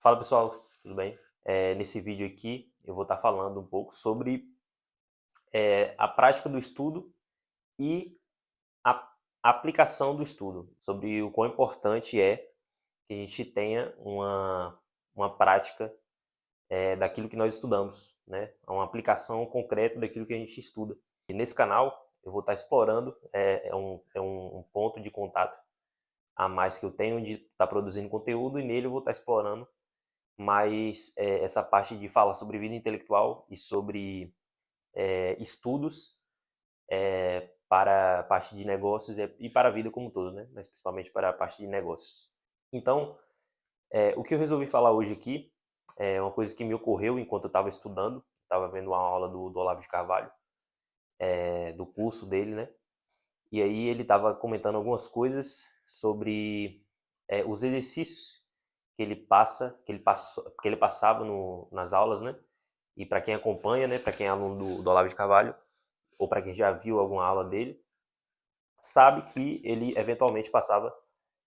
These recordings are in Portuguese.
Fala pessoal, tudo bem? Nesse vídeo aqui eu vou estar falando um pouco sobre a prática do estudo e a aplicação do estudo, sobre o quão importante é que a gente tenha uma prática daquilo que nós estudamos, né? Uma aplicação concreta daquilo que a gente estuda. E nesse canal eu vou estar explorando, é um ponto de contato a mais que eu tenho de estar produzindo conteúdo e nele eu vou estar explorando mas essa parte de falar sobre vida intelectual e sobre estudos para a parte de negócios e para a vida como um todo, né? Mas principalmente para a parte de negócios. Então, o que eu resolvi falar hoje aqui é uma coisa que me ocorreu enquanto eu estava estudando, estava vendo uma aula do Olavo de Carvalho, do curso dele, né? E aí ele estava comentando algumas coisas sobre os exercícios que ele passava nas aulas, né? E para quem acompanha, né? Para quem é aluno do Olavo de Carvalho ou para quem já viu alguma aula dele, sabe que ele eventualmente passava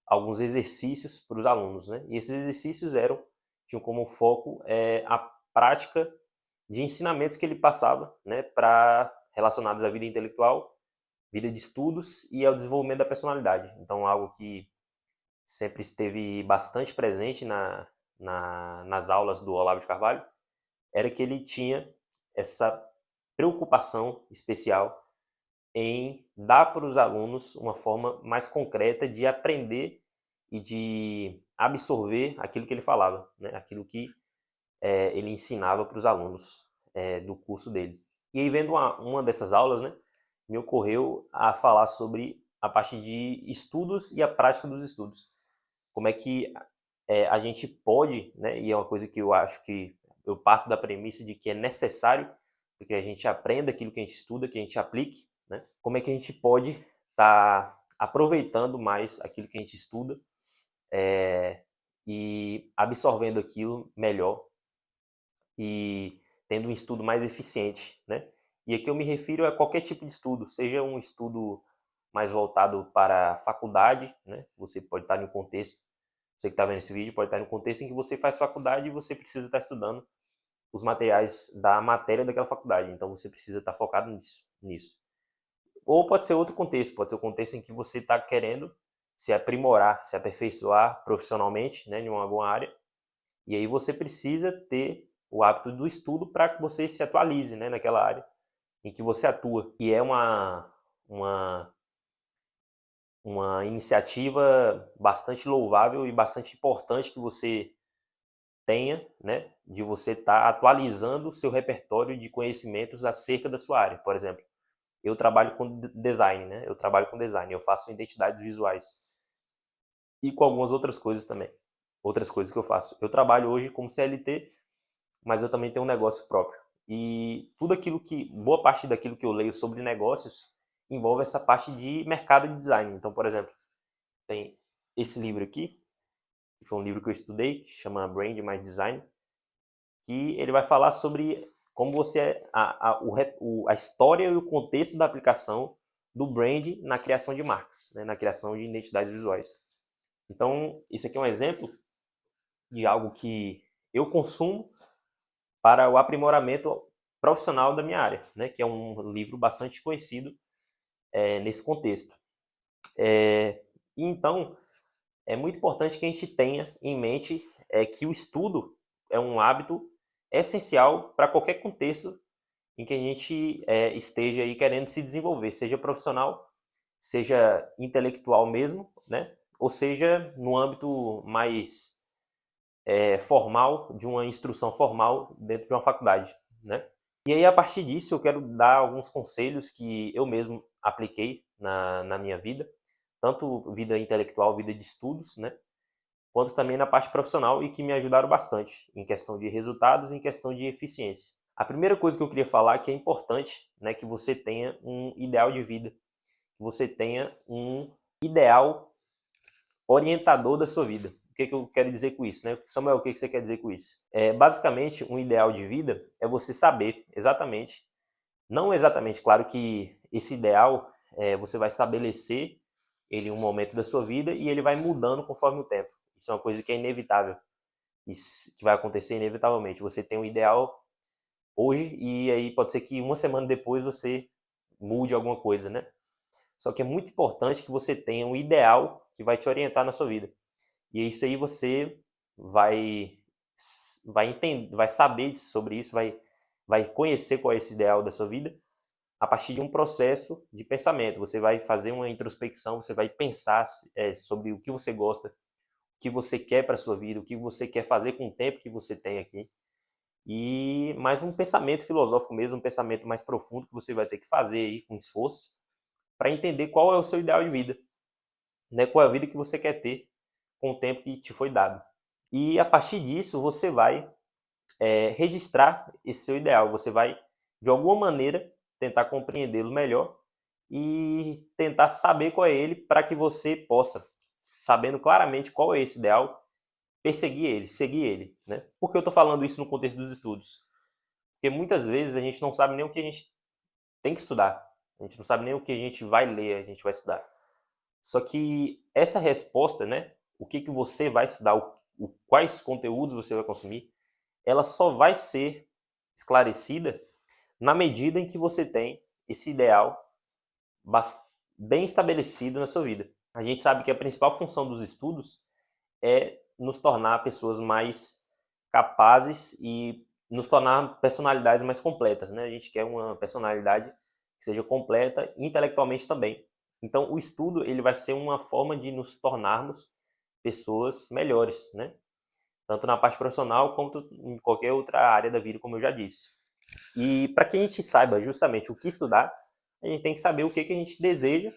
alguns exercícios para os alunos, né? E esses exercícios tinham como foco a prática de ensinamentos que ele passava, né? Para relacionados à vida intelectual, vida de estudos e ao desenvolvimento da personalidade. Então, algo que sempre esteve bastante presente nas aulas do Olavo de Carvalho era que ele tinha essa preocupação especial em dar para os alunos uma forma mais concreta de aprender e de absorver aquilo que ele falava, né? Aquilo que ele ensinava para os alunos do curso dele. E aí, vendo uma dessas aulas, né, me ocorreu a falar sobre a parte de estudos e a prática dos estudos. Como é que a gente pode, né, e é uma coisa que eu acho que eu parto da premissa de que é necessário que a gente aprenda aquilo que a gente estuda, que a gente aplique, né? Como é que a gente pode estar aproveitando mais aquilo que a gente estuda e absorvendo aquilo melhor e tendo um estudo mais eficiente, né? E aqui eu me refiro a qualquer tipo de estudo, seja um estudo mais voltado para a faculdade, né? Você pode estar em um contexto, você que está vendo esse vídeo pode estar em um contexto em que você faz faculdade e você precisa estar estudando os materiais da matéria daquela faculdade, então você precisa estar focado nisso. Ou pode ser outro contexto, pode ser o contexto em que você está querendo se aprimorar, se aperfeiçoar profissionalmente, né, em alguma área, e aí você precisa ter o hábito do estudo para que você se atualize, né, naquela área em que você atua. E é uma, uma iniciativa bastante louvável e bastante importante que você tenha, né, de você estar atualizando o seu repertório de conhecimentos acerca da sua área. Por exemplo, eu trabalho com design, né? Eu trabalho com design, eu faço identidades visuais e com algumas outras coisas também. Outras coisas que eu faço. Eu trabalho hoje como CLT, mas eu também tenho um negócio próprio. E boa parte daquilo que eu leio sobre negócios envolve essa parte de mercado de design. Então, por exemplo, tem esse livro aqui, que foi um livro que eu estudei, que chama Brand mais Design, que ele vai falar sobre como a história e o contexto da aplicação do brand na criação de marcas, né, na criação de identidades visuais. Então, esse aqui é um exemplo de algo que eu consumo para o aprimoramento profissional da minha área, né, que é um livro bastante conhecido nesse contexto. E então, é muito importante que a gente tenha em mente que o estudo é um hábito essencial para qualquer contexto em que a gente esteja aí querendo se desenvolver, seja profissional, seja intelectual mesmo, né? Ou seja, no âmbito mais formal, de uma instrução formal dentro de uma faculdade, né? E aí, a partir disso, eu quero dar alguns conselhos que eu mesmo apliquei na minha vida, tanto vida intelectual, vida de estudos, né? Quanto também na parte profissional e que me ajudaram bastante em questão de resultados e em questão de eficiência. A primeira coisa que eu queria falar é que é importante, né, que você tenha um ideal de vida, que você tenha um ideal orientador da sua vida. O que eu quero dizer com isso, né? Samuel, o que você quer dizer com isso? Basicamente, um ideal de vida é você saber exatamente, não exatamente, claro que esse ideal você vai estabelecer ele em um momento da sua vida e ele vai mudando conforme o tempo. Isso é uma coisa que é inevitável. que vai acontecer inevitavelmente. Você tem um ideal hoje e aí pode ser que uma semana depois você mude alguma coisa, né? Só que é muito importante que você tenha um ideal que vai te orientar na sua vida. E isso aí você vai entender, vai saber sobre isso, vai conhecer qual é esse ideal da sua vida a partir de um processo de pensamento. Você vai fazer uma introspecção, você vai pensar sobre o que você gosta, o que você quer para a sua vida, o que você quer fazer com o tempo que você tem aqui. E mais um pensamento filosófico mesmo, um pensamento mais profundo que você vai ter que fazer aí com esforço para entender qual é o seu ideal de vida, né? Qual é a vida que você quer ter com o tempo que te foi dado. E a partir disso você vai registrar esse seu ideal, você vai de alguma maneira tentar compreendê-lo melhor e tentar saber qual é ele para que você possa, sabendo claramente qual é esse ideal, perseguir ele, seguir ele, né? Por que eu estou falando isso no contexto dos estudos? Porque muitas vezes a gente não sabe nem o que a gente tem que estudar, a gente não sabe nem o que a gente vai ler, a gente vai estudar. Só que essa resposta, né, o que você vai estudar, quais conteúdos você vai consumir, ela só vai ser esclarecida na medida em que você tem esse ideal bem estabelecido na sua vida. A gente sabe que a principal função dos estudos é nos tornar pessoas mais capazes e nos tornar personalidades mais completas, né? A gente quer uma personalidade que seja completa intelectualmente também. Então, o estudo ele vai ser uma forma de nos tornarmos pessoas melhores, né? Tanto na parte profissional quanto em qualquer outra área da vida, como eu já disse. E para que a gente saiba justamente o que estudar, a gente tem que saber o que a gente deseja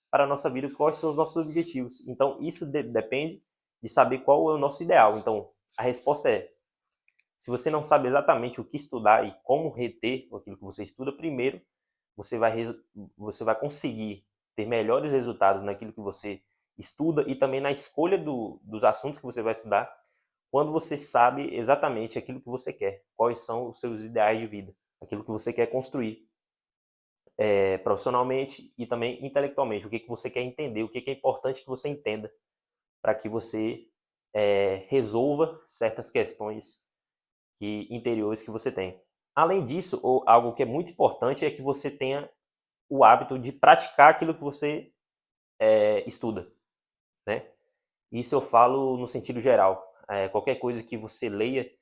para a nossa vida, quais são os nossos objetivos. Então, isso depende de saber qual é o nosso ideal. Então, a resposta é: se você não sabe exatamente o que estudar e como reter aquilo que você estuda, primeiro você vai conseguir ter melhores resultados naquilo que você estuda e também na escolha dos assuntos que você vai estudar, quando você sabe exatamente aquilo que você quer, quais são os seus ideais de vida, aquilo que você quer construir profissionalmente e também intelectualmente, o que você quer entender, o que é importante que você entenda para que você resolva certas questões interiores que você tem. Além disso, algo que é muito importante é que você tenha o hábito de praticar aquilo que você estuda, né? Isso eu falo no sentido geral. Qualquer coisa que você leia,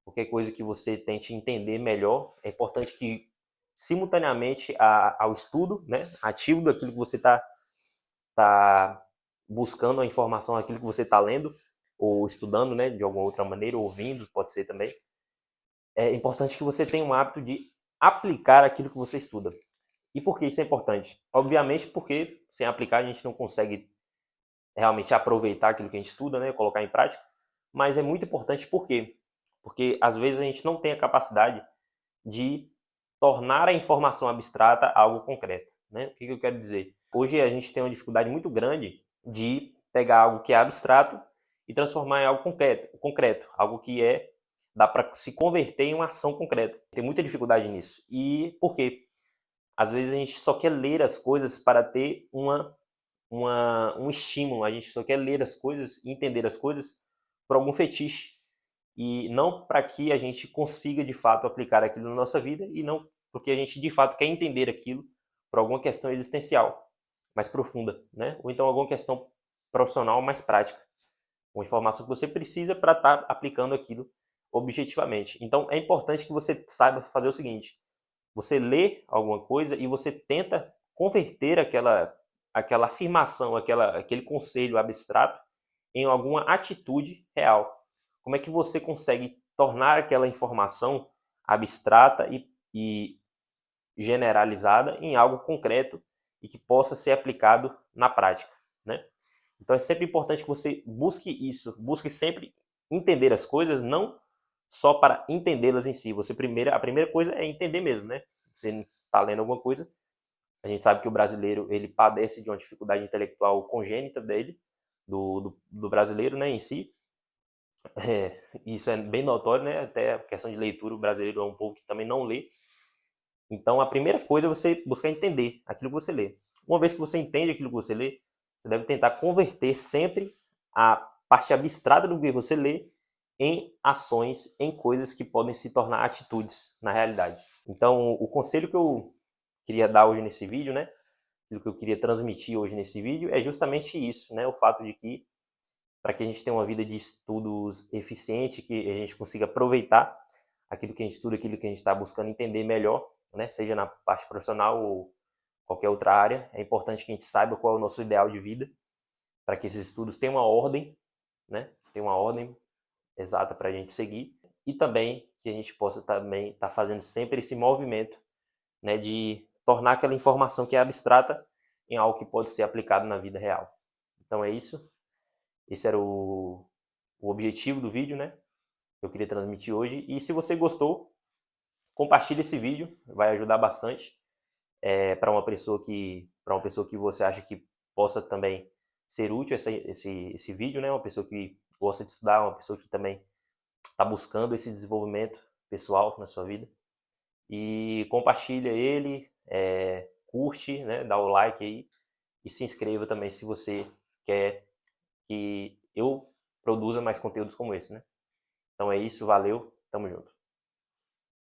qualquer coisa que você tente entender melhor, é importante que simultaneamente ao estudo, né, ativo daquilo que você tá buscando a informação, aquilo que você está lendo ou estudando, né, de alguma outra maneira, ouvindo, pode ser também. É importante que você tenha um hábito de aplicar aquilo que você estuda. E por que isso é importante? Obviamente porque sem aplicar a gente não consegue realmente aproveitar aquilo que a gente estuda, né, colocar em prática, mas é muito importante por quê? Porque às vezes a gente não tem a capacidade de tornar a informação abstrata algo concreto, né? O que eu quero dizer? Hoje a gente tem uma dificuldade muito grande de pegar algo que é abstrato e transformar em algo concreto, algo que dá para se converter em uma ação concreta. Tem muita dificuldade nisso. E por quê? Às vezes a gente só quer ler as coisas para ter um estímulo, a gente só quer ler as coisas e entender as coisas por algum fetiche e não para que a gente consiga de fato aplicar aquilo na nossa vida e não porque a gente de fato quer entender aquilo por alguma questão existencial mais profunda, né? Ou então alguma questão profissional mais prática, uma informação que você precisa para estar aplicando aquilo objetivamente. Então é importante que você saiba fazer o seguinte: você lê alguma coisa e você tenta converter aquela afirmação, aquele conselho abstrato em alguma atitude real. Como é que você consegue tornar aquela informação abstrata e generalizada em algo concreto e que possa ser aplicado na prática, né? Então é sempre importante que você busque isso, busque sempre entender as coisas, não só para entendê-las em si. A primeira coisa é entender mesmo, né? Você está lendo alguma coisa, a gente sabe que o brasileiro ele padece de uma dificuldade intelectual congênita dele, do brasileiro, né, em si. Isso é bem notório, né? Até a questão de leitura, o brasileiro é um povo que também não lê. Então, a primeira coisa é você buscar entender aquilo que você lê. Uma vez que você entende aquilo que você lê, você deve tentar converter sempre a parte abstrata do que você lê em ações, em coisas que podem se tornar atitudes na realidade. Então, o conselho que eu queria dar hoje nesse vídeo, né, aquilo que eu queria transmitir hoje nesse vídeo é justamente isso, né, o fato de que para que a gente tenha uma vida de estudos eficiente, que a gente consiga aproveitar aquilo que a gente estuda, aquilo que a gente está buscando entender melhor, né, seja na parte profissional ou qualquer outra área, é importante que a gente saiba qual é o nosso ideal de vida, para que esses estudos tenham uma ordem, né, tenham uma ordem exata para a gente seguir, e também que a gente possa também estar fazendo sempre esse movimento, né, de tornar aquela informação que é abstrata em algo que pode ser aplicado na vida real. Então é isso. Esse era o objetivo do vídeo, né? Que eu queria transmitir hoje. E se você gostou, compartilhe esse vídeo, vai ajudar bastante para uma pessoa que você acha que possa também ser útil esse vídeo, né? Uma pessoa que gosta de estudar, uma pessoa que também está buscando esse desenvolvimento pessoal na sua vida. E compartilha ele, curte, né? Dá o like aí e se inscreva também se você quer que eu produza mais conteúdos como esse, né? Então é isso, valeu, tamo junto.